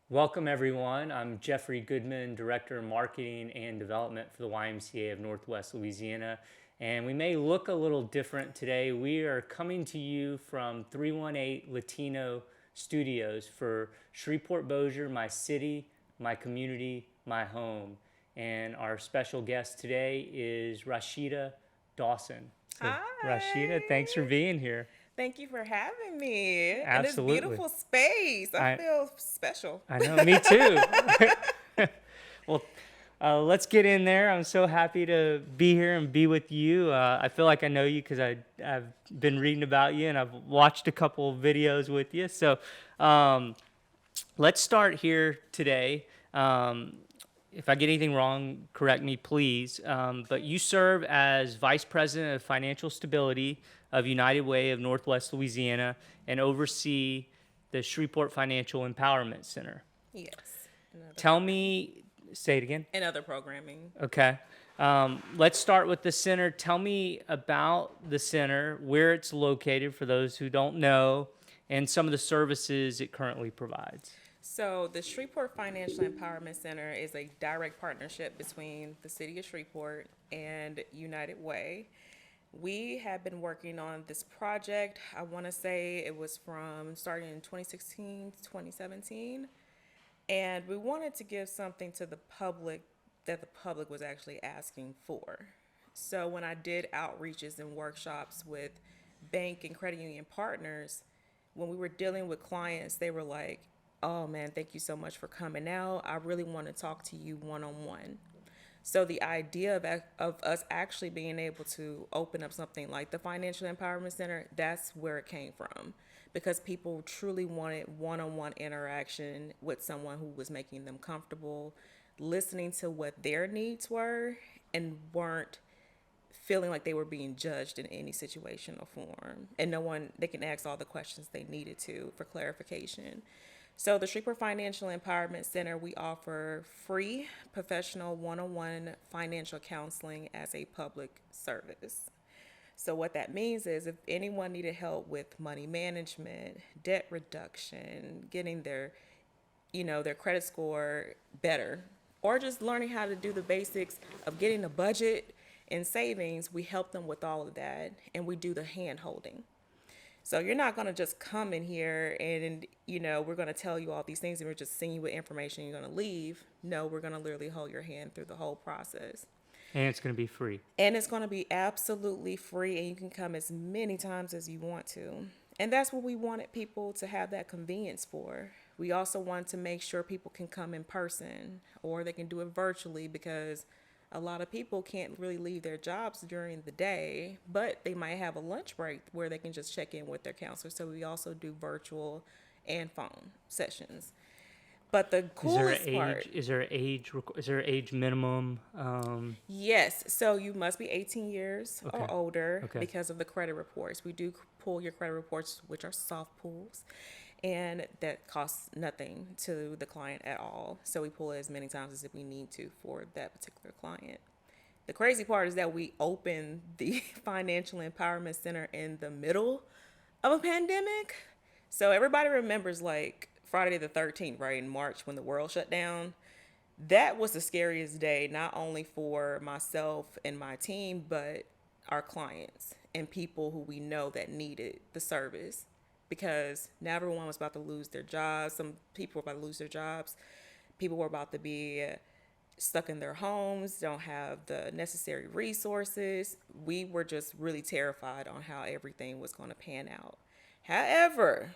Welcome, everyone. I'm Jeffrey Goodman, Director of Marketing and Development for the YMCA of Northwest Louisiana. And we may look a little different today. We are coming to you from 318 Latino Studios for Shreveport-Bossier, my city, my community, my home. And our special guest today is Rashida Dawson. So, Rashida, thanks for Hi. being here. Thank you for having me in this Absolutely. beautiful space. I I, feel special. I know, me too. Well, let's get in there. I'm so happy to be here and be with you. I feel like I know you because I've been reading about you and I've watched a couple of videos with you. So um, let's start here today. If I get anything wrong, correct me, please. But you serve as Vice President of Financial Stability of United Way of Northwest Louisiana and oversee the Shreveport Financial Empowerment Center. Yes. Another Tell programming. me, say it again. Another programming. Okay. Let's start with the center. Tell me about the center, where it's located for those who don't know, and some of the services it currently provides. So, the Shreveport Financial Empowerment Center is a direct partnership between the city of Shreveport and United Way. We have been working on this project. I want to say it was from starting in 2016 to 2017. And we wanted to give something to the public that the public was actually asking for. So when I did outreaches and workshops with bank and credit union partners, when we were dealing with clients, they were like, "Oh man, thank you so much for coming out. I really want to talk to you one on one." So the idea of us actually being able to open up something like the Financial Empowerment Center, that's where it came from. Because people truly wanted one-on-one interaction with someone who was making them comfortable, listening to what their needs were, and weren't feeling like they were being judged in any situation or form. And no one, they can ask all the questions they needed to for clarification. So, the Shreveport Financial Empowerment Center, we offer free professional one on one financial counseling as a public service. So, what that means is if anyone needed help with money management, debt reduction, getting their credit score better, or just learning how to do the basics of getting a budget and savings, we help them with all of that and we do the hand holding. So you're not going to just come in here and, we're going to tell you all these things and we're just seeing you with information and you're going to leave. No, we're going to literally hold your hand through the whole process. And it's going to be free. And it's going to be absolutely free and you can come as many times as you want to. And that's what we wanted people to have that convenience for. We also want to make sure people can come in person or they can do it virtually because a lot of people can't really leave their jobs during the day, but they might have a lunch break where they can just check in with their counselor. So we also do virtual and phone sessions. But the Is there an coolest age? part, Is there an age minimum? yes, so you must be 18 years Okay. or older Okay. because of the credit reports. We do pull your credit reports, which are soft pulls, and that costs nothing to the client at all. So we pull it as many times as we need to for that particular client. The crazy part is that we opened the Financial Empowerment Center in the middle of a pandemic. So everybody remembers like Friday the 13th, right, in March when the world shut down. That was the scariest day, not only for myself and my team, but our clients and people who we know that needed the service because now everyone was about to lose their jobs. Some people were about to lose their jobs. People were about to be stuck in their homes, don't have the necessary resources. We were just really terrified on how everything was going to pan out. However,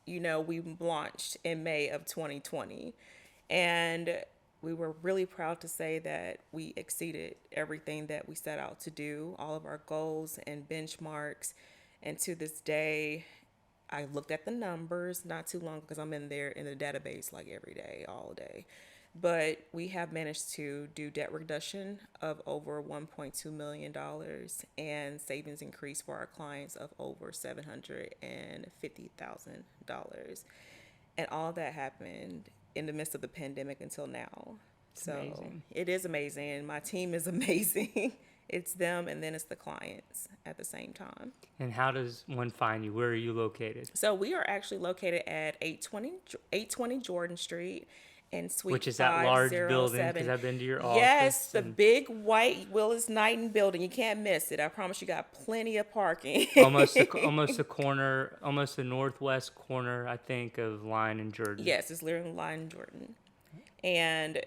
we launched in May of 2020 and we were really proud to say that we exceeded everything that we set out to do, all of our goals and benchmarks. And to this day, I looked at the numbers not too long because I'm in there in the database like every day, all day. But we have managed to do debt reduction of over $1.2 million and savings increase for our clients of over $750,000. And all that happened in the midst of the pandemic until now. It's So amazing. it is amazing. My team is amazing. It's them and then it's the clients at the same time. And how does one find you? Where are you located? So we are actually located at 820 Jordan Street in Suite Which is that large building, because 507. I've been to your Yes, office. the And big white Willis Knighton building. You can't miss it. I promise you got plenty of parking. almost a corner, almost the northwest corner, I think, of Line and Jordan. Yes, it's literally Line and Jordan. And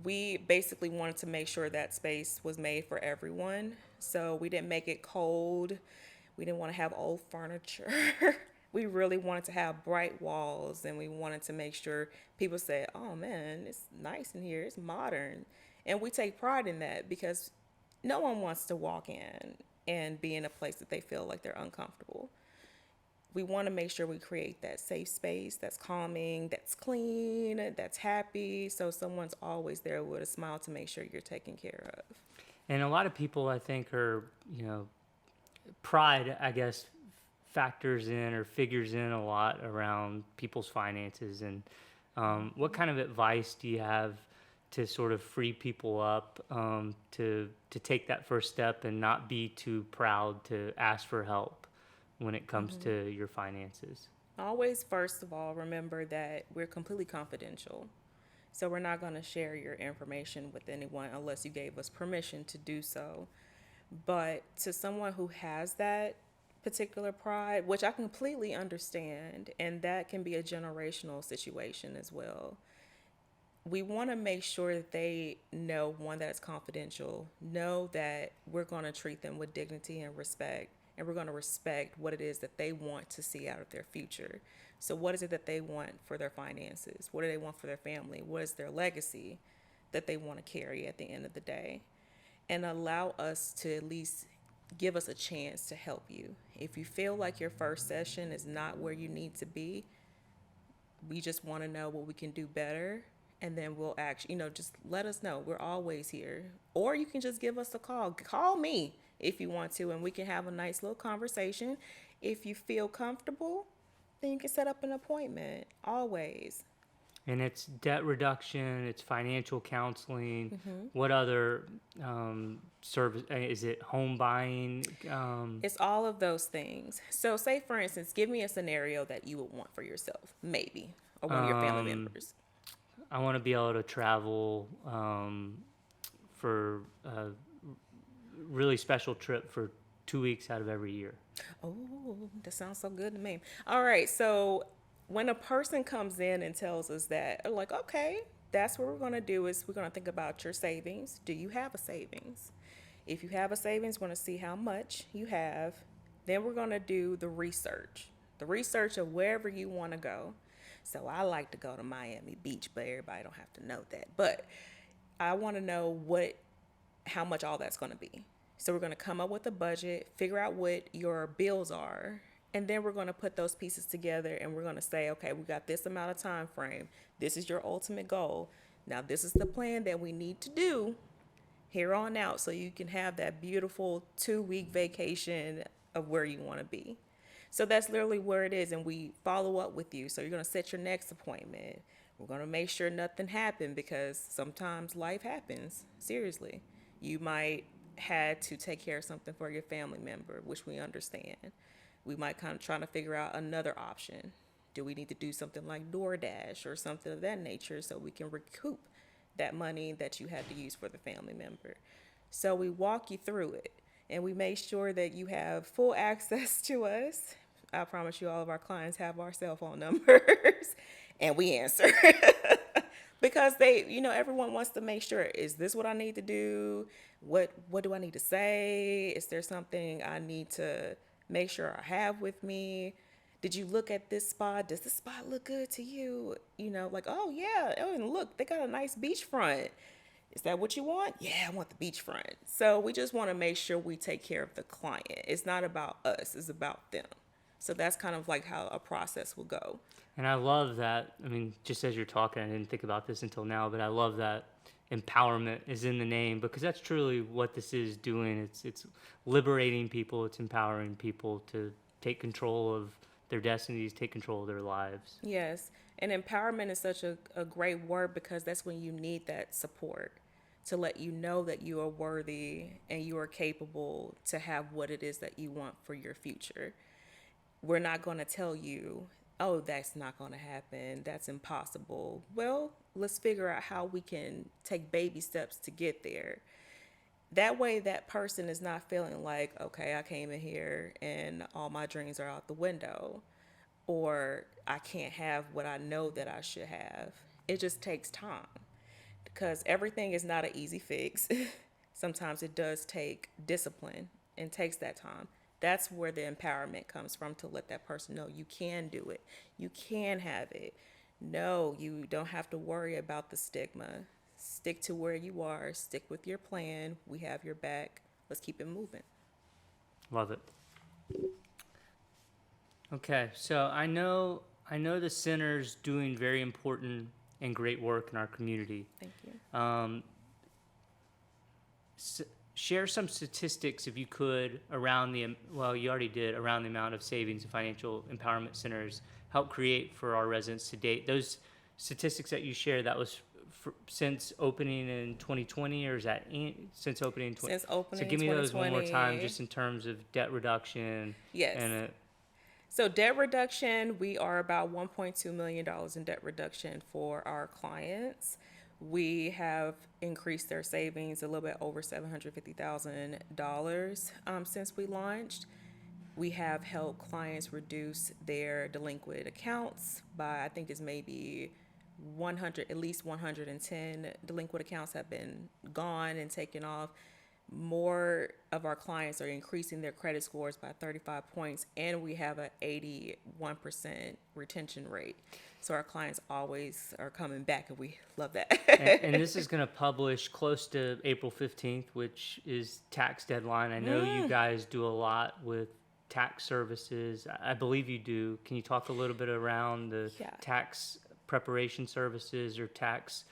we basically wanted to make sure that space was made for everyone. So we didn't make it cold. We didn't want to have old furniture. We really wanted to have bright walls, and we wanted to make sure people said, oh man, it's nice in here, it's modern. And we take pride in that because no one wants to walk in and be in a place that they feel like they're uncomfortable. We want to make sure we create that safe space that's calming, that's clean, that's happy. So someone's always there with a smile to make sure you're taken care of. And a lot of people, I think, are, pride, I guess, factors in or figures in a lot around people's finances. And what kind of advice do you have to sort of free people up to take that first step and not be too proud to ask for help when it comes to your finances? Always, first of all, remember that we're completely confidential. So we're not going to share your information with anyone unless you gave us permission to do so. But to someone who has that particular pride, which I completely understand, and that can be a generational situation as well. We want to make sure that they know, one, that it's confidential, know that we're going to treat them with dignity and respect, and we're going to respect what it is that they want to see out of their future. So what is it that they want for their finances? What do they want for their family? What is their legacy that they want to carry at the end of the day? And allow us to at least give us a chance to help you. If you feel like your first session is not where you need to be, we just want to know what we can do better. And then we'll actually, just let us know. We're always here. Or you can just give us a call. Call me if you want to, and we can have a nice little conversation. If you feel comfortable, then you can set up an appointment. Always. And it's debt reduction, it's financial counseling. What other service? Is it home buying? It's all of those things. So say, for instance, give me a scenario that you would want for yourself, maybe, or one of your family members. I want to be able to travel for a really special trip for 2 weeks out of every year. Oh, that sounds so good to me. All right, so when a person comes in and tells us that, they're like, okay, that's what we're going to do is we're going to think about your savings. Do you have a savings? If you have a savings, we're going to see how much you have. Then we're going to do the research of wherever you want to go. So I like to go to Miami Beach, but everybody don't have to know that. But I want to know how much all that's going to be. So we're going to come up with a budget, figure out what your bills are, and then we're going to put those pieces together and we're going to say, okay, we got this amount of time frame. This is your ultimate goal. Now, this is the plan that we need to do here on out so you can have that beautiful 2-week vacation of where you want to be. So that's literally where it is, and we follow up with you. So you're going to set your next appointment. We're going to make sure nothing happened because sometimes life happens. Seriously. You might had to take care of something for your family member, which we understand. We might kind of try to figure out another option. Do we need to do something like DoorDash or something of that nature so we can recoup that money that you had to use for the family member? So we walk you through it, and we make sure that you have full access to us. I promise you all of our clients have our cell phone numbers, and we answer. Because everyone wants to make sure, is this what I need to do? What do I need to say? Is there something I need to make sure I have with me? Did you look at this spot? Does this spot look good to you? Oh yeah, and look, they got a nice beachfront. Is that what you want? Yeah, I want the beachfront. So we just want to make sure we take care of the client. It's not about us, it's about them. So that's kind of like how a process will go. And I love that. I mean, just as you're talking, I didn't think about this until now, but I love that empowerment is in the name, because that's truly what this is doing. It's liberating people. It's empowering people to take control of their destinies, take control of their lives. Yes. And empowerment is such a great word because that's when you need that support. to let you know that you are worthy and you are capable to have what it is that you want for your future. We're not going to tell you, oh, that's not going to happen, that's impossible. Well, let's figure out how we can take baby steps to get there. That way, that person is not feeling like, okay, I came in here and all my dreams are out the window, or I can't have what I know that I should have. It just takes time because everything is not an easy fix. Sometimes it does take discipline and takes that time. That's where the empowerment comes from, to let that person know you can do it. You can have it. No, you don't have to worry about the stigma. Stick to where you are. Stick with your plan. We have your back. Let's keep it moving. Love it. Okay, so I know the center's doing very important and great work in our community. Thank you. Share some statistics, if you could, around you already did, around the amount of savings and financial empowerment centers help create for our residents to date. Those statistics that you shared, that was since opening in 2020, or is that since opening in 2020? Since opening So give me those one more time, 2020. just in terms of debt reduction. Yes. And So debt reduction, we are about $1.2 million in debt reduction for our clients. We have increased their savings a little bit over $750,000 since we launched. We have helped clients reduce their delinquent accounts by, I think it's maybe 100, at least 110 delinquent accounts have been gone and taken off. More of our clients are increasing their credit scores by 35 points, and we have an 81% retention rate. So our clients always are coming back, and we love that. and this is going to publish close to April 15th, which is tax deadline. I know you guys do a lot with tax services. I believe you do. Can you talk a little bit around the tax preparation services or tax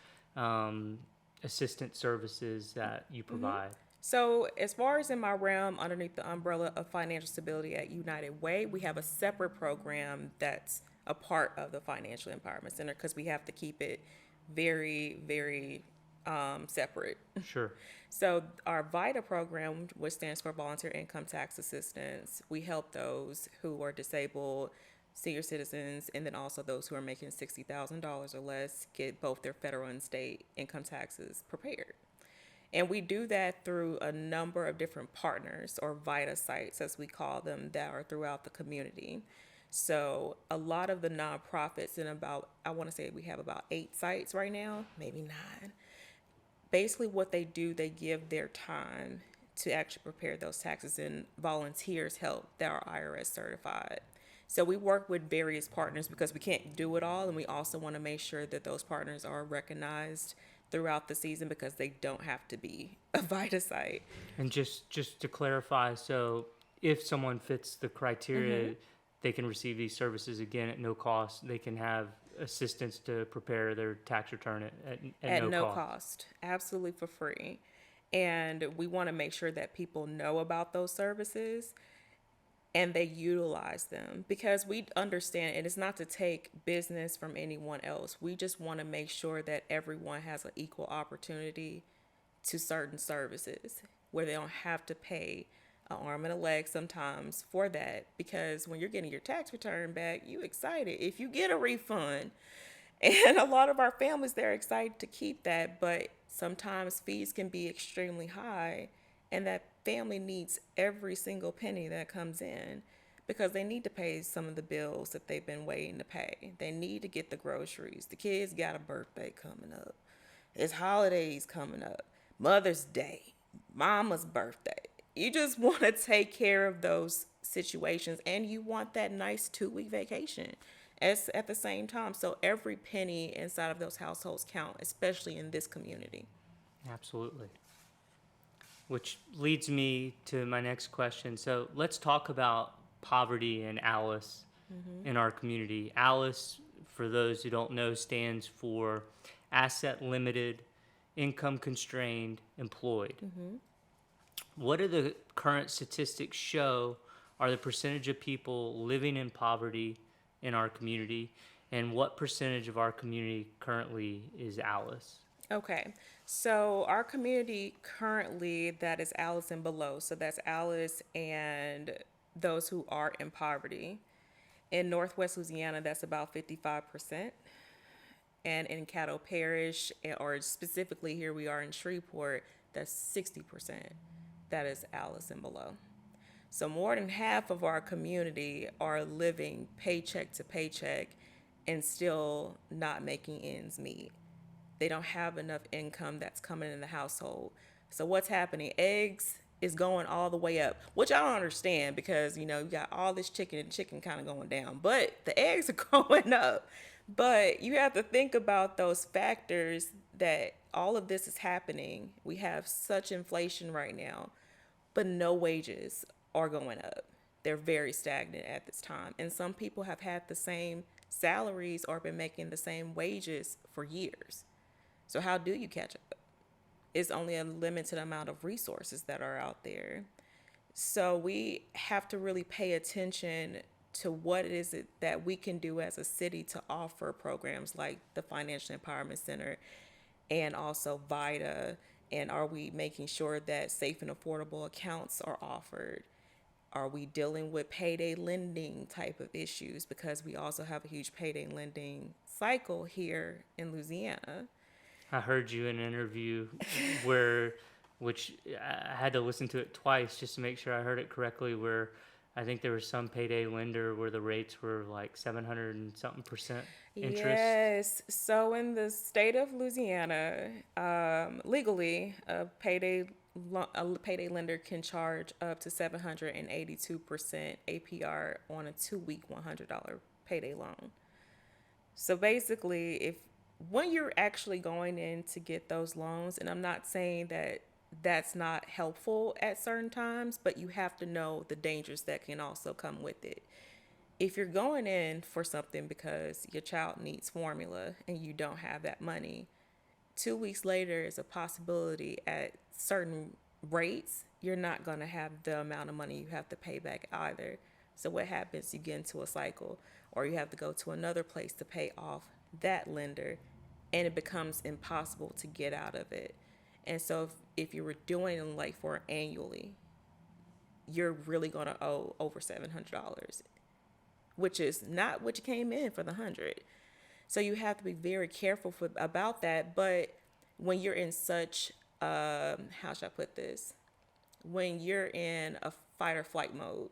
assistant services that you provide? So as far as in my realm, underneath the umbrella of financial stability at United Way, we have a separate program that's a part of the Financial Empowerment Center, because we have to keep it very, very separate. Sure. So our VITA program, which stands for Volunteer Income Tax Assistance, we help those who are disabled, senior citizens, and then also those who are making $60,000 or less get both their federal and state income taxes prepared. And we do that through a number of different partners, or VITA sites, as we call them, that are throughout the community. So a lot of the nonprofits, and I want to say we have about 8 sites right now, maybe 9. Basically what they do, they give their time to actually prepare those taxes, and volunteers help that are IRS certified. So we work with various partners because we can't do it all, and we also want to make sure that those partners are recognized throughout the season, because they don't have to be a VITA site. And just to clarify, so if someone fits the criteria, they can receive these services again at no cost. They can have assistance to prepare their tax return at no cost. Absolutely for free. And we want to make sure that people know about those services and they utilize them, because we understand, and it's not to take business from anyone else. We just want to make sure that everyone has an equal opportunity to certain services, where they don't have to pay an arm and a leg sometimes for that, because when you're getting your tax return back, you excited if you get a refund. And a lot of our families, they're excited to keep that, but sometimes fees can be extremely high, and that family needs every single penny that comes in, because they need to pay some of the bills that they've been waiting to pay. They need to get the groceries. The kids got a birthday coming up. There's holidays coming up. Mother's Day, Mama's birthday. You just want to take care of those situations, and you want that nice 2-week vacation at the same time. So every penny inside of those households count, especially in this community. Absolutely. Which leads me to my next question. So let's talk about poverty and ALICE in our community. ALICE, for those who don't know, stands for Asset Limited, Income Constrained, Employed. What do the current statistics show are the percentage of people living in poverty in our community, and what percentage of our community currently is ALICE? Okay. So our community currently, that is Alice and below. So that's Alice and those who are in poverty. In Northwest Louisiana, that's about 55%. And in Caddo Parish, or specifically here we are in Shreveport, that's 60%. That is Alice and below. So more than half of our community are living paycheck to paycheck and still not making ends meet. They don't have enough income that's coming in the household. So what's happening? Eggs is going all the way up, which I don't understand because, you got all this chicken and chicken kind of going down, but the eggs are going up. But you have to think about those factors that all of this is happening. We have such inflation right now, but no wages are going up. They're very stagnant at this time. And some people have had the same salaries or been making the same wages for years. So how do you catch up? It's only a limited amount of resources that are out there. So we have to really pay attention to what it is that we can do as a city to offer programs like the Financial Empowerment Center and also VITA. And are we making sure that safe and affordable accounts are offered? Are we dealing with payday lending type of issues? Because we also have a huge payday lending cycle here in Louisiana. I heard you in an interview which I had to listen to it twice just to make sure I heard it correctly, where I think there was some payday lender where the rates were like 700 and something percent interest. Yes. So in the state of Louisiana, legally, a payday lender can charge up to 782% APR on a 2-week $100 payday loan. So basically, when you're actually going in to get those loans, and I'm not saying that that's not helpful at certain times, but you have to know the dangers that can also come with it. If you're going in for something because your child needs formula and you don't have that money, 2 weeks later is a possibility at certain rates, you're not going to have the amount of money you have to pay back either. So what happens? You get into a cycle, or you have to go to another place to pay off that lender, and it becomes impossible to get out of it. And so if you were doing it like for annually, you're really going to owe over $700, which is not what you came in for the 100. So you have to be very careful about that. But when you're in such, how should I put this? When you're in a fight or flight mode,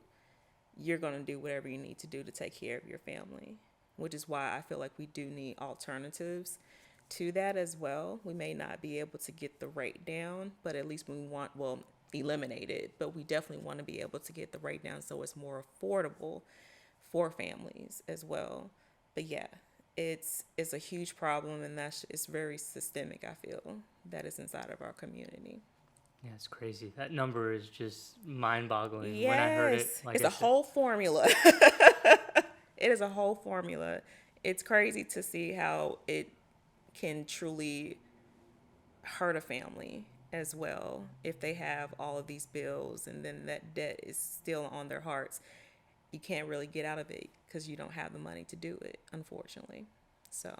you're going to do whatever you need to do to take care of your family, which is why I feel like we do need alternatives to that as well. We may not be able to get the rate down, but at least eliminate it. But we definitely want to be able to get the rate down so it's more affordable for families as well. But yeah, it's a huge problem, and it's very systemic, I feel, that is inside of our community. Yeah, it's crazy. That number is just mind-boggling. Yes, when I heard it, it's a whole formula. It is a whole formula. It's crazy to see how it can truly hurt a family as well if they have all of these bills and then that debt is still on their hearts. You can't really get out of it because you don't have the money to do it, unfortunately. So,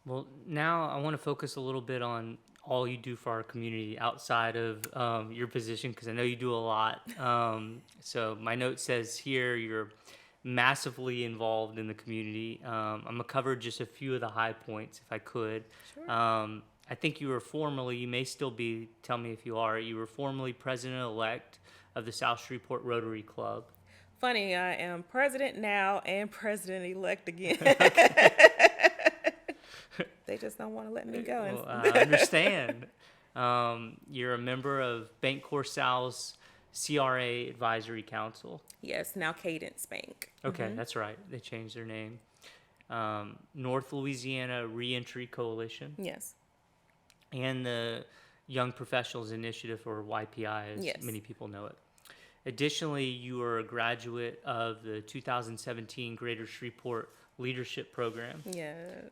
well, now I want to focus a little bit on all you do for our community outside of your position, because I know you do a lot. So my note says here you're massively involved in the community. I'm going to cover just a few of the high points if I could. sure. I think you may still be, tell me if you were formerly president-elect of the South Shreveport Rotary Club. Funny, I am president now and president-elect again. They just don't want to let me go. Well, I understand. You're a member of Bank Corsal's CRA Advisory Council. Yes, now Cadence Bank. Okay, that's right. They changed their name. North Louisiana Reentry Coalition. Yes. And the Young Professionals Initiative, or YPI, as many people know it. Additionally, you are a graduate of the 2017 Greater Shreveport Leadership Program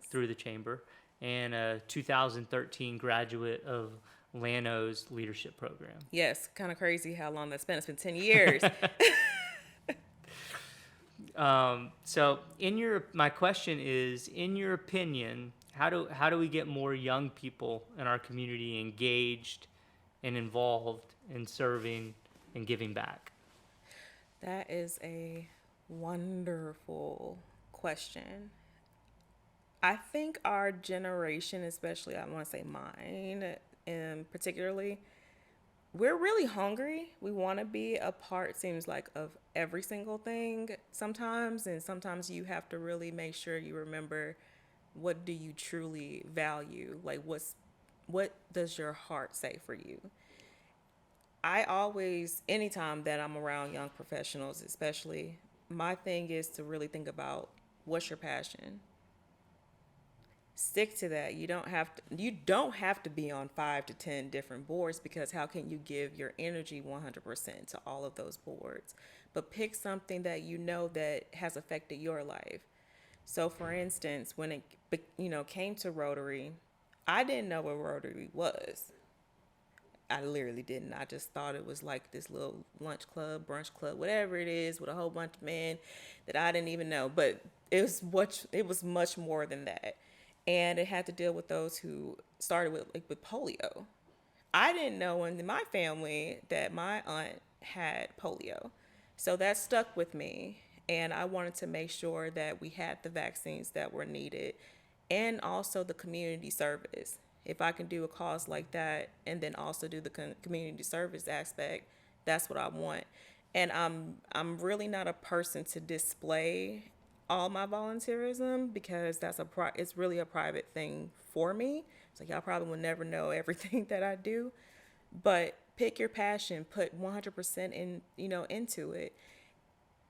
through the Chamber, and a 2013 graduate of Lano's Leadership Program. Yes, kind of crazy how long that's been. It's been 10 years. So my question is, in your opinion, how do we get more young people in our community engaged and involved in serving and giving back? That is a wonderful question. I think our generation, especially I want to say mine, and particularly, we're really hungry. We want to be a part, seems like, of every single thing sometimes. And sometimes you have to really make sure you remember, what do you truly value? Like, what does your heart say for you? I always, anytime that I'm around young professionals, especially, my thing is to really think about, what's your passion? Stick to that. You don't have to be on 5 to 10 different boards, because how can you give your energy 100% to all of those boards? But pick something that you know that has affected your life. So for instance, when it came to Rotary, I didn't know what Rotary was. I literally didn't. I just thought it was like this little lunch club, brunch club, whatever it is, with a whole bunch of men that I didn't even know. But it was much more than that. And it had to deal with those who started with polio. I didn't know in my family that my aunt had polio. So that stuck with me. And I wanted to make sure that we had the vaccines that were needed, and also the community service. If I can do a cause like that and then also do the community service aspect, that's what I want. And I'm really not a person to display all my volunteerism, because it's really a private thing for me. So y'all probably will never know everything that I do, but pick your passion, put 100% into it.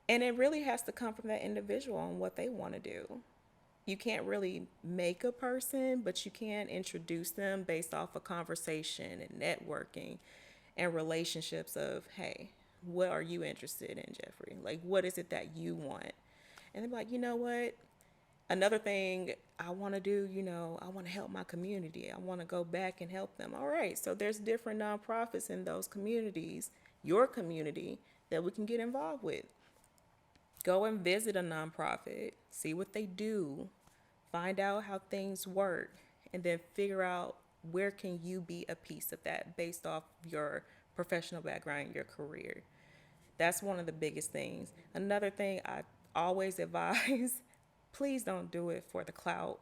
And it really has to come from that individual and what they want to do. You can't really make a person, but you can introduce them based off of conversation and networking and relationships of, hey, what are you interested in, Jeffrey? Like, what is it that you want? And they're like, you know what? Another thing I want to do, I want to help my community. I want to go back and help them. All right. So there's different nonprofits in those communities, your community, that we can get involved with. Go and visit a nonprofit, see what they do, find out how things work, and then figure out, where can you be a piece of that based off your professional background, your career. That's one of the biggest things. Another thing I always advise, please don't do it for the clout.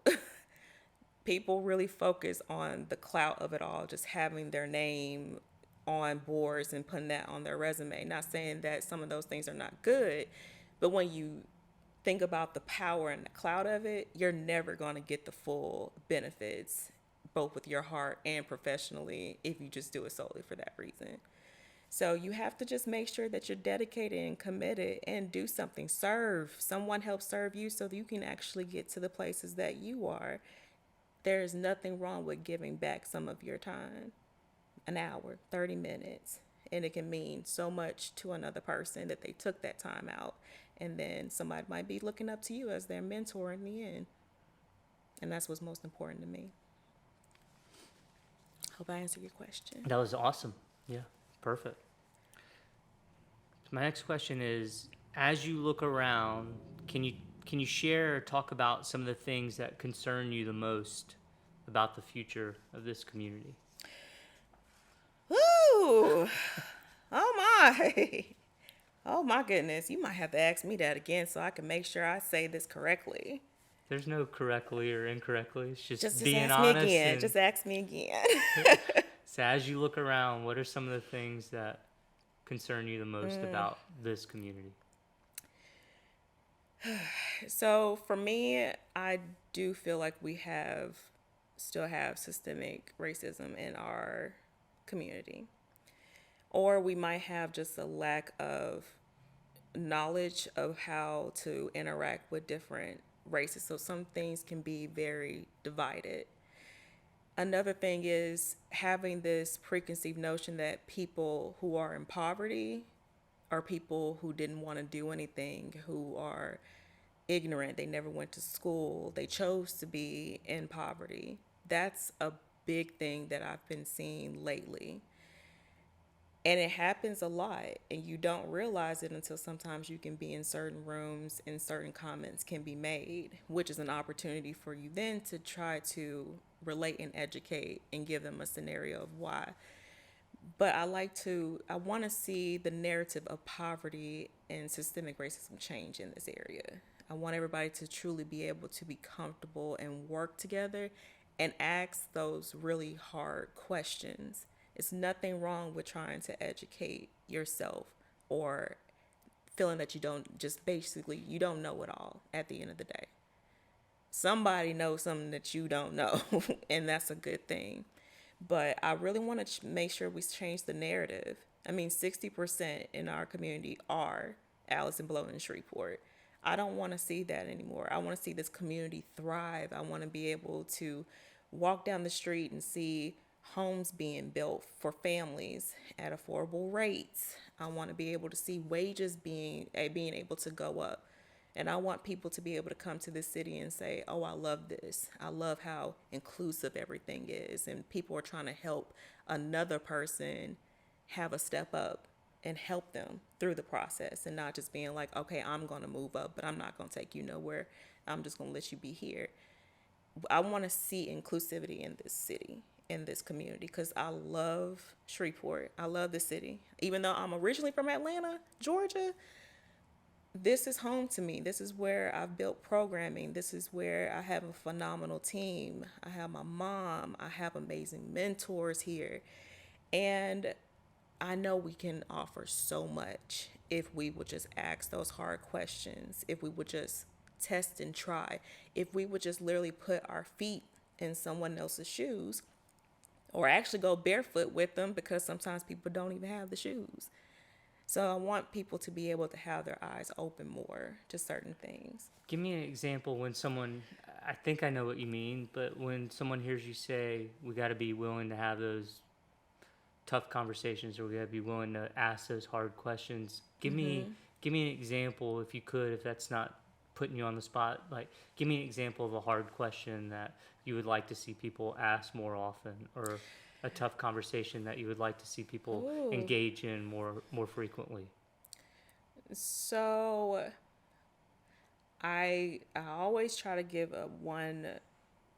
People really focus on the clout of it all, just having their name on boards and putting that on their resume. Not saying that some of those things are not good, but when you think about the power and the clout of it, you're never going to get the full benefits, both with your heart and professionally, if you just do it solely for that reason. So you have to just make sure that you're dedicated and committed, and do something. Serve. Someone help serve you so that you can actually get to the places that you are. There is nothing wrong with giving back some of your time, an hour, 30 minutes. And it can mean so much to another person that they took that time out. And then somebody might be looking up to you as their mentor in the end. And that's what's most important to me. Hope I answered your question. That was awesome. Yeah, perfect. My next question is, as you look around, can you share or talk about some of the things that concern you the most about the future of this community? Ooh, oh my. Oh my goodness. You might have to ask me that again so I can make sure I say this correctly. There's no correctly or incorrectly. It's just being ask me honest. again. Just ask me again. So as you look around, what are some of the things that concern you the most about this community? So for me, I do feel like we still have systemic racism in our community. Or we might have just a lack of knowledge of how to interact with different races. So some things can be very divided. Another thing is having this preconceived notion that people who are in poverty are people who didn't want to do anything, who are ignorant, they never went to school, they chose to be in poverty. That's a big thing that I've been seeing lately. And it happens a lot, and you don't realize it until sometimes you can be in certain rooms and certain comments can be made, which is an opportunity for you then to try to relate and educate and give them a scenario of why. But I want to see the narrative of poverty and systemic racism change in this area. I want everybody to truly be able to be comfortable and work together and ask those really hard questions. It's nothing wrong with trying to educate yourself or feeling that you don't know it all at the end of the day. Somebody knows something that you don't know, and that's a good thing. But I really want to make sure we change the narrative. I mean, 60% in our community are Allison Blow and Shreveport. I don't want to see that anymore. I want to see this community thrive. I want to be able to walk down the street and see homes being built for families at affordable rates. I want to be able to see wages being able to go up. And I want people to be able to come to this city and say, oh, I love this. I love how inclusive everything is. And people are trying to help another person have a step up and help them through the process and not just being like, okay, I'm going to move up, but I'm not going to take you nowhere. I'm just going to let you be here. I want to see inclusivity in this city, in this community, because I love Shreveport. I love the city. Even though I'm originally from Atlanta, Georgia, this is home to me. This is where I've built programming. This is where I have a phenomenal team. I have my mom. I have amazing mentors here. And I know we can offer so much if we would just ask those hard questions, if we would just test and try, if we would just literally put our feet in someone else's shoes or actually go barefoot with them, because sometimes people don't even have the shoes. So I want people to be able to have their eyes open more to certain things. Give me an example when someone, I think I know what you mean, but when someone hears you say, we got to be willing to have those tough conversations, or we got to be willing to ask those hard questions. Give me an example, if you could, if that's not putting you on the spot. Like, give me an example of a hard question that you would like to see people ask more often, or a tough conversation that you would like to see people engage in more frequently. So I always try to give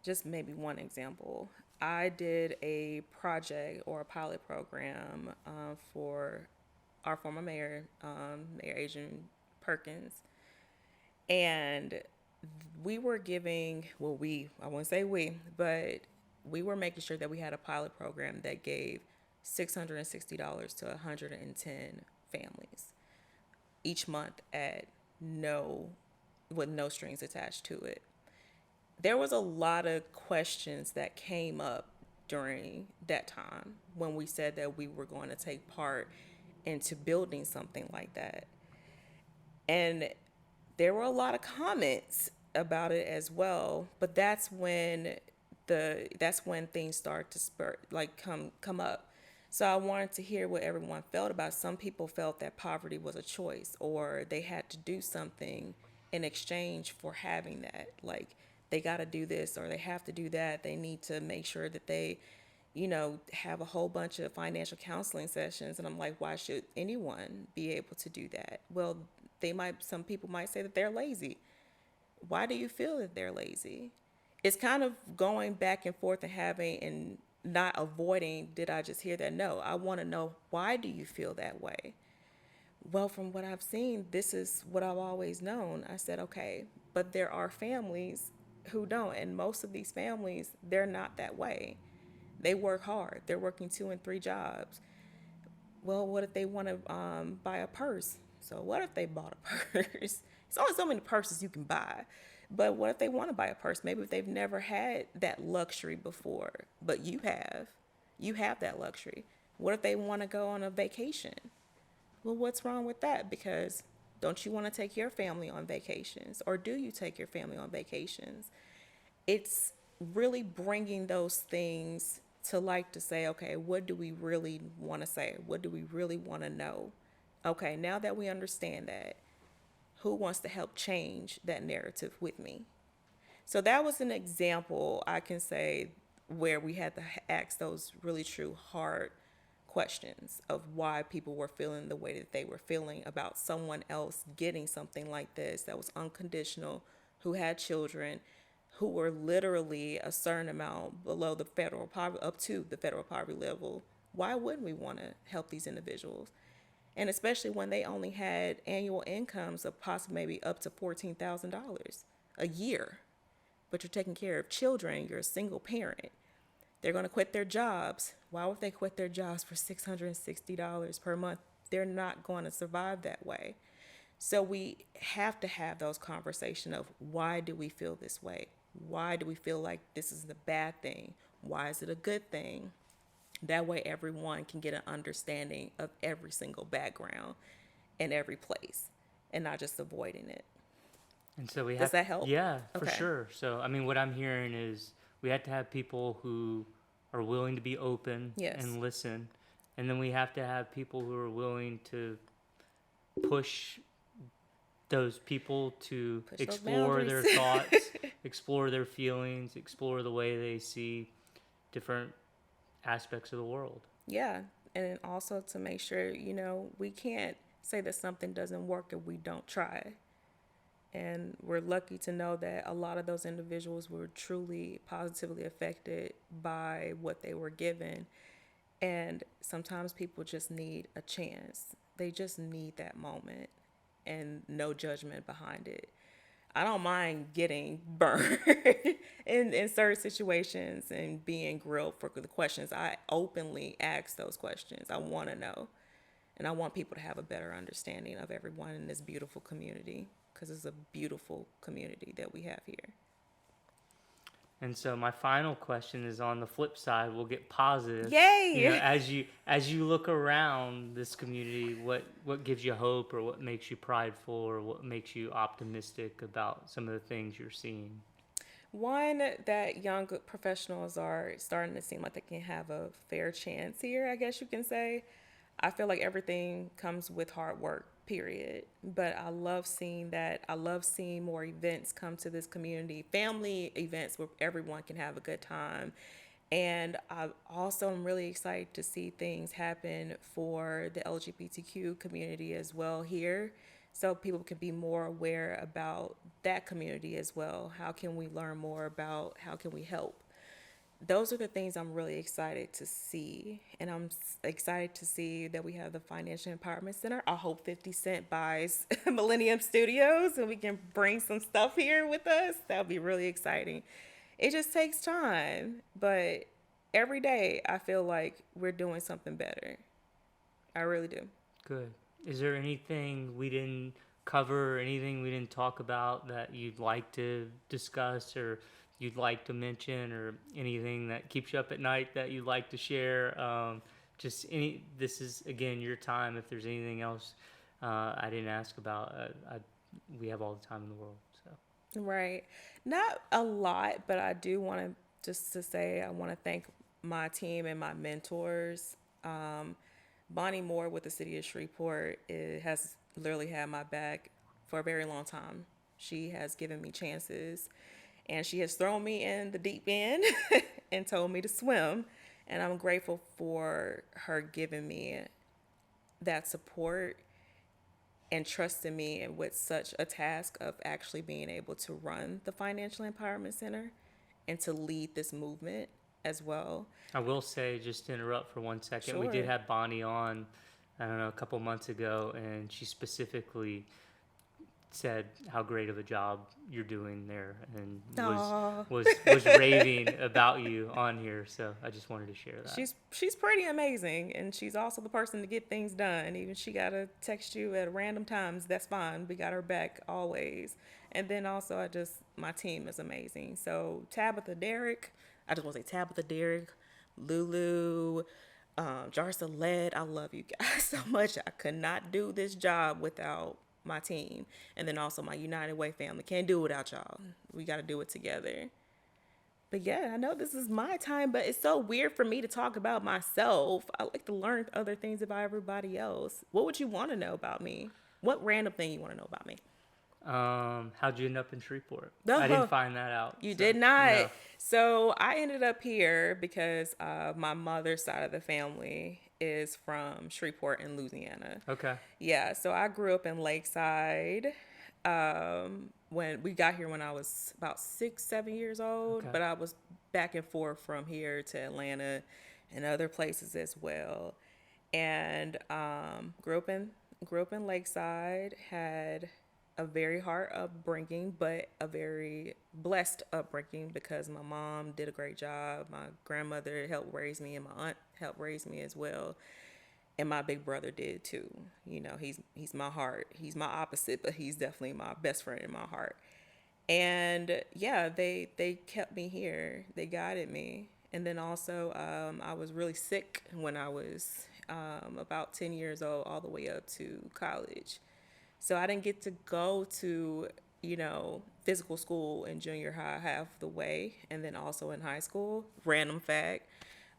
just maybe one example. I did a project or a pilot program for our former mayor, Mayor Adrian Perkins, and we were giving, I won't say we, but we were making sure that we had a pilot program that gave $660 to 110 families each month with no strings attached to it. There was a lot of questions that came up during that time when we said that we were going to take part into building something like that. And there were a lot of comments about it as well, but that's when things start to come up. So I wanted to hear what everyone felt about it. Some people felt that poverty was a choice, or they had to do something in exchange for having that. Like, they got to do this or they have to do that. They need to make sure that they, have a whole bunch of financial counseling sessions. And I'm like, why should anyone be able to do that? Well, some people might say that they're lazy. Why do you feel that they're lazy? It's kind of going back and forth and not avoiding, did I just hear that? No, I want to know, why do you feel that way? Well, from what I've seen, this is what I've always known. I said, okay, but there are families who don't. And most of these families, they're not that way. They work hard. They're working 2 and 3 jobs. Well, what if they want to buy a purse? So what if they bought a purse? It's only so many purses you can buy. But what if they want to buy a purse? Maybe if they've never had that luxury before, but you have that luxury. What if they want to go on a vacation? Well, what's wrong with that? Because don't you want to take your family on vacations? Or do you take your family on vacations? It's really bringing those things to light to say, okay, what do we really want to say? What do we really want to know? Okay, now that we understand that, who wants to help change that narrative with me? So that was an example, I can say, where we had to ask those really true hard questions of why people were feeling the way that they were feeling about someone else getting something like this that was unconditional, who had children, who were literally a certain amount below the federal poverty, up to the federal poverty level. Why wouldn't we want to help these individuals? And especially when they only had annual incomes of possibly maybe up to $14,000 a year. But you're taking care of children, you're a single parent. They're going to quit their jobs. Why would they quit their jobs for $660 per month? They're not going to survive that way. So we have to have those conversations of why do we feel this way? Why do we feel like this is the bad thing? Why is it a good thing? That way everyone can get an understanding of every single background in every place and not just avoiding it. And so we have, Does that help? yeah, for Okay. sure. So, I mean, what I'm hearing is we have to have people who are willing to be open Yes. and listen. And then we have to have people who are willing to push those people to Push those explore their boundaries. thoughts, explore their feelings, explore the way they see different aspects of the world. Yeah. And then also to make sure, we can't say that something doesn't work if we don't try. And we're lucky to know that a lot of those individuals were truly positively affected by what they were given. And sometimes people just need a chance. They just need that moment and no judgment behind it. I don't mind getting burned in certain situations and being grilled for the questions. I openly ask those questions. I want to know. And I want people to have a better understanding of everyone in this beautiful community, because it's a beautiful community that we have here. And so my final question is on the flip side. We'll get positive. Yay! As you look around this community, what gives you hope, or what makes you prideful, or what makes you optimistic about some of the things you're seeing? One, that young professionals are starting to seem like they can have a fair chance here, I guess you can say. I feel like everything comes with hard work, period. But I love seeing that. I love seeing more events come to this community, family events where everyone can have a good time. And I also am really excited to see things happen for the LGBTQ community as well here, so people can be more aware about that community as well. How can we learn more about how can we help? Those are the things I'm really excited to see. And I'm excited to see that we have the Financial Empowerment Center. I hope 50 Cent buys Millennium Studios and we can bring some stuff here with us. That would be really exciting. It just takes time, but every day I feel like we're doing something better. I really do. Good. Is there anything we didn't cover, or anything we didn't talk about that you'd like to discuss, or you'd like to mention, or anything that keeps you up at night that you'd like to share? This is, again, your time. If there's anything else I didn't ask about, we have all the time in the world. So. Right. Not a lot, but I do want to just to say I want to thank my team and my mentors. Bonnie Moore with the city of Shreveport has literally had my back for a very long time. She has given me chances, and she has thrown me in the deep end and told me to swim. And I'm grateful for her giving me that support and trusting me with such a task of actually being able to run the Financial Empowerment Center and to lead this movement as well. I will say, just to interrupt for 1 second, we did Sure. have Bonnie on, I don't know, a couple months ago, and she specifically said how great of a job you're doing there, and Aw. was raving about you on here. So I just wanted to share that. She's pretty amazing, and she's also the person to get things done. Even she gotta text you at random times. That's fine. We got her back always. And then also, my team is amazing. So Tabitha Derrick, I just want to say Tabitha Derrick, Lulu, Jarsa Led. I love you guys so much. I could not do this job without my team. And then also my United Way family. Can't do it without y'all. We got to do it together. But yeah, I know this is my time, but it's so weird for me to talk about myself. I like to learn other things about everybody else. What would you want to know about me? What random thing you want to know about me? How'd you end up in Shreveport? No. I didn't find that out. You so, did not. No. So I ended up here because my mother's side of the family is from Shreveport in Louisiana. Okay. Yeah, so I grew up in Lakeside. When we got here when I was about 6, 7 years old, Okay. but I was back and forth from here to Atlanta and other places as well. And grew up in Lakeside, had a very hard upbringing, but a very blessed upbringing because my mom did a great job. My grandmother helped raise me, and my aunt helped raise me as well. And my big brother did too. You know, he's my heart. He's my opposite, but he's definitely my best friend in my heart. And yeah, they kept me here. They guided me. And then also, I was really sick when I was about 10 years old, all the way up to college. So I didn't get to go to, physical school in junior high half the way, and then also in high school. Random fact,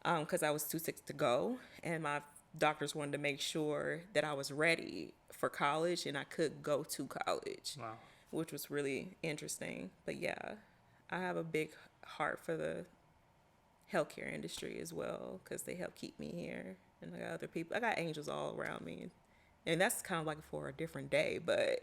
because I was too sick to go, and my doctors wanted to make sure that I was ready for college and I could go to college. Wow. Which was really interesting. But yeah, I have a big heart for the healthcare industry as well because they help keep me here. And I got other people. I got angels all around me. And that's kind of like for a different day. But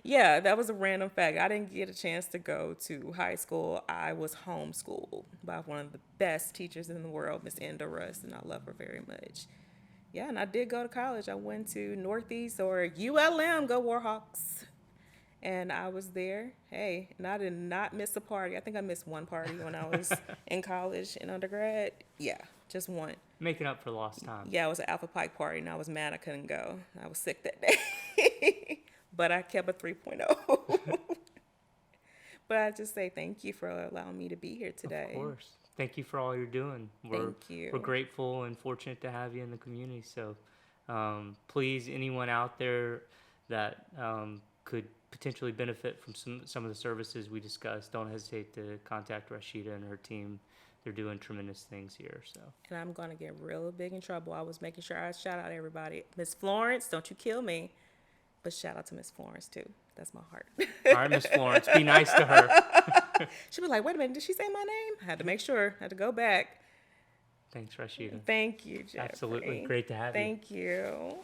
yeah, that was a random fact. I didn't get a chance to go to high school. I was homeschooled by one of the best teachers in the world, Miss Enda Russ, and I love her very much. Yeah, and I did go to college. I went to Northeast or ULM, go Warhawks. And I was there. Hey, and I did not miss a party. I think I missed one party when I was in college and undergrad. Yeah, just one. Making up for lost time. Yeah, it was an Alpha Pike party, and I was mad I couldn't go. I was sick that day. But I kept a 3.0. But I just say thank you for allowing me to be here today. Of course. Thank you for all you're doing. Thank you. We're grateful and fortunate to have you in the community. So please, anyone out there that could potentially benefit from some of the services we discussed, don't hesitate to contact Rashida and her team. They're doing tremendous things here. So. And I'm going to get real big in trouble. I was making sure I shout out everybody. Miss Florence, don't you kill me. But shout out to Miss Florence, too. That's my heart. All right, Miss Florence, be nice to her. She'll be like, wait a minute, did she say my name? I had to make sure. I had to go back. Thanks, Rashida. Thank you, Jeffrey. Absolutely. Great to have you. Thank you.